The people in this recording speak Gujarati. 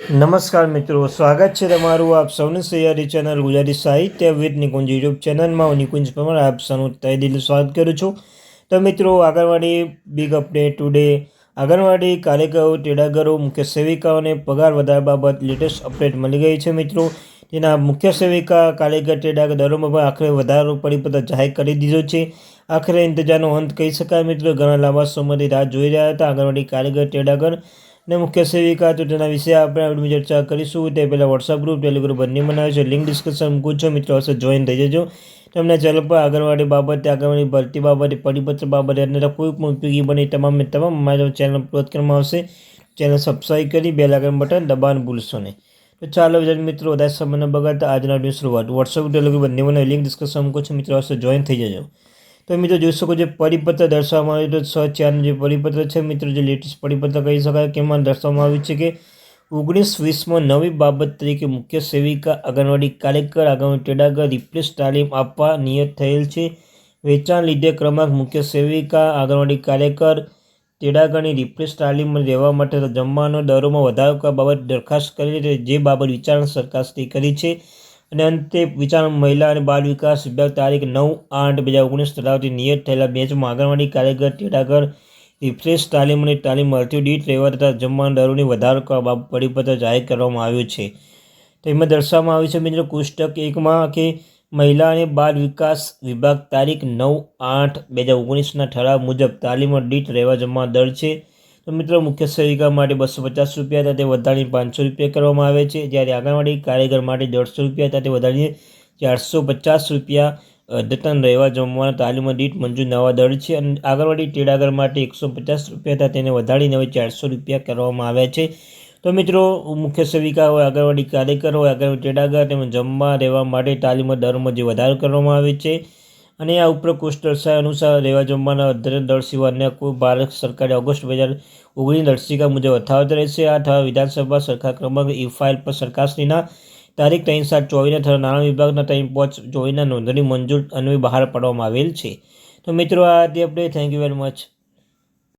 નમસ્કાર મિત્રો, સ્વાગત છે તમારું આપ સૌની સૈયારી ચેનલ ગુજરાતી સાહિત્ય વિદ નિકુંજ યુટ્યુબ ચેનલમાં. હું નિકુંજ પરમાર આપ સૌનું તહે દિલથી સ્વાગત કરું છું. તો મિત્રો, આંગણવાડી બિગ અપડેટ ટુડે. આંગણવાડી કાર્યકરો, તેડાગરો, મુખ્ય સેવિકાઓને પગાર વધારા બાબત લેટેસ્ટ અપડેટ મળી ગઈ છે મિત્રો. તેના મુખ્ય સેવિકા, કાર્યકર, તેડાગર દરોમાં પણ આખરે વધારો પરિપત્ર જાહેર કરી દીધો છે. આખરે ઇંતજારનો અંત કહી શકાય મિત્રો. ઘણા લાંબા સમયથી રાહ જોઈ રહ્યા હતા આંગણવાડી કાર્યકર, તેડાગર ને મુખ્ય સેવિકા. તો તેના વિશે આપણે ચર્ચા કરીશું. તે પહેલાં વોટ્સઅપ ગ્રુપ, ટેલિગ્રામ બંને બનાવે છે. લિંક ડિસ્કશન મૂકું છું મિત્રો, અવશ્ય જોઈન થઈ જજો. તમને ચેનલ પર આંગણવાડી બાબતે, આંગણવાડી ભરતી બાબતે, પરિપત્ર બાબતે અને કોઈ પણ ઉપયોગી બને તમામ અમારા ચેનલ અપલોડ કરવામાં આવશે. ચેનલ સબસ્ક્રાઈબ કરી બેલ આઇકન બટન દબાવવાનું ભૂલશો નહીં. તો ચાલો મિત્રો, વધારે સમય ન બગાડતા આજના વિડીયો શરૂઆત. વોટ્સઅપ, ટેલિગ્રામ બંને બનાવે, લિંક ડિસ્કશન મૂકું છું મિત્રો, અવશ્ય જોઈન થઈ જજો. તો મિત્રો જોઈ શકો છો પરિપત્ર દર્શાવવામાં આવ્યું તો 6/4 જે પરિપત્ર છે મિત્રો, જે લેટેસ્ટ પરિપત્ર કહી શકાય, કેમાં દર્શાવવામાં આવ્યું છે કે 19-20માં નવી બાબત તરીકે મુખ્ય સેવિકા, આંગણવાડી કાર્યકર, આંગણવાડી તેડાગર રિપ્લેસ તાલીમ આપવા નિયત થયેલ છે. વેચાણ લીધે ક્રમાંક મુખ્ય સેવિકા, આંગણવાડી કાર્યકર, તેડાગરની રિપ્લેસ તાલીમ રહેવા માટે જમવાનો દરોમાં વધારો કરવા બાબત દરખાસ્ત કરી છે, જે બાબત વિચારણા સરકારશ્રી કરી છે. અને અંતે વિચારણા મહિલા અને બાળ વિકાસ વિભાગ તારીખ 9/8/2019 ધરાવતી નિયત થયેલા બેંચમાં આંગણવાડી કાર્યકર, તેડાગર રિફ્રેશ તાલીમ અને તાલીમ અર્થીઓ દીઠ રહેવા તથા જમવાના દરોની વધારો કરવા પરિપત્ર જાહેર કરવામાં આવ્યો છે. તો એમાં દર્શાવવામાં આવ્યું છે મિત્રો કોષ્ટક 1માં કે મહિલા અને બાળ વિકાસ વિભાગ તારીખ 9/8/2019ના ઠરાવ મુજબ તાલીમ દીઠ રહેવા જમવાના દર છે. તો મિત્રો, મુખ્ય સેવિકા માટે 250 રૂપિયા હતા, તે વધારીને 500 રૂપિયા કરવામાં આવે છે. જ્યારે આંગણવાડી કાર્યકર માટે 150 રૂપિયા હતા, તે વધારીને 450 રૂપિયા અદ્યતન રહેવા જમવાના તાલીમ દીઠ મંજૂર નવા દર છે. અને આંગણવાડી તેડાગર માટે 150 રૂપિયા હતા, તેને વધારીને હવે 400 રૂપિયા કરવામાં આવ્યા છે. તો મિત્રો, મુખ્ય સેવિકા હોય, આંગણવાડી કાર્યકર હોય, આંગણવાડી તેડાગર, તેમજ જમવા રહેવા માટે તાલીમ દરમાં જે વધારો કરવામાં આવે છે. અને આ ઉપરોક્ત કોષ્ટક દર્શાવ્યા અનુસાર રહેવા જમવાના અદ્યતન દર સિવાય અન્ય કોઈ ભારત સરકારે ઓગસ્ટ 2019 દર્શિકા મુજબ યથાવત રહેશે. આ ઠરાવ વિધાનસભા સરકાર ક્રમાંક ફાઇલ પર સરકારશ્રીના તારીખ 3/7/24ના ઠરાવ નાણાં વિભાગના 3/5/24ના નોંધણી મંજૂર અન્વયે બહાર પાડવામાં આવેલ છે. તો મિત્રો, આ હતી update. Thank you very much.